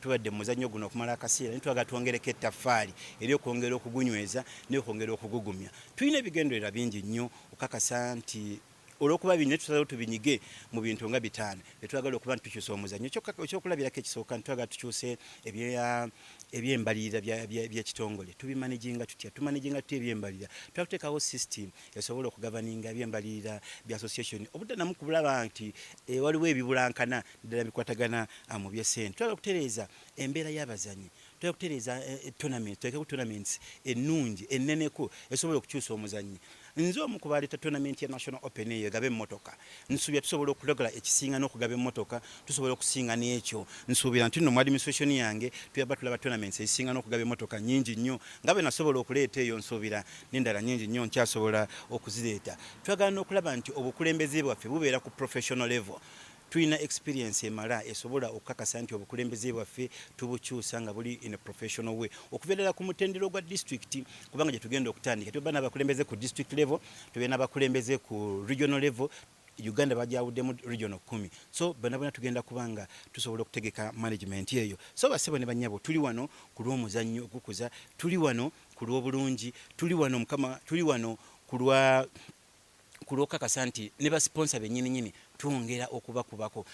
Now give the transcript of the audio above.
tubadde muzannyo guno okumala akaseera nitwaga twongereko ettaffaali eri okwongera okugunyweza n'okwongera okugugumya. Tulina ebigendererwa bingi nnyo okakasa nti olwokuba bino tusalawo tubinyige mu bintu nga 5 etwagala okuba ntukyusa omuzannyo. Ekyokulabirako ekisooka ntitwagala tukyuse ebyembalirira by'ekitongole tubimanaginga tutya. Tumanaginga tutya ebyembalirira? Twakuteekawo system esobola okugavaninga ebyembalirira bya association obudanamu kulaba nti waliwo ebibulankana ddala bikwatagana mu by'essente. Twagala okutereeza embeera y'abazannyi, twagala okutereeza tournaments ennungi enneneko esobola okukyusa omuzannyi. Nze omu ku baleeta tournament ya National Open eyo egabe emmotoka nsuubira tusobola okulagala ekisinga n'okugaba emmotoka tusobola okusinga n'ekyo. Nsuubira nti nno mu administration yange tuyaba tulaba tournaments ezisinga n'okugaba emmotoka nnyingi nnyo nga bwe nasobola okuleeta eyo nsuubira n'endala nnyingi nnyo nkyasobola okuzireeta. Twagala n'okulaba nti obukulembeze bwaffe bubeera ku professional level. Tulina experience emala esobola okukakasa nti obukulembeze bwaffe tubukyusa nga buli in a professional way okuviira ku mutendero gwa district kubanga gye tugenda okutandika tuba n'abakulembeze ku district level tube n'abakulembeze ku regional level. Uganda bajawuddemu regional 10 so bonna tugenda kubanga tusobola okutegeka management eyo. So basebo ne banyabo tuli wano ku lw'omuzannyo okukuza, tuli wano ku lw'obulungi, tuli wano mukama, tuli wano ku lw'okakasa nti ne ba sponsor bennyini twongera okubakubako.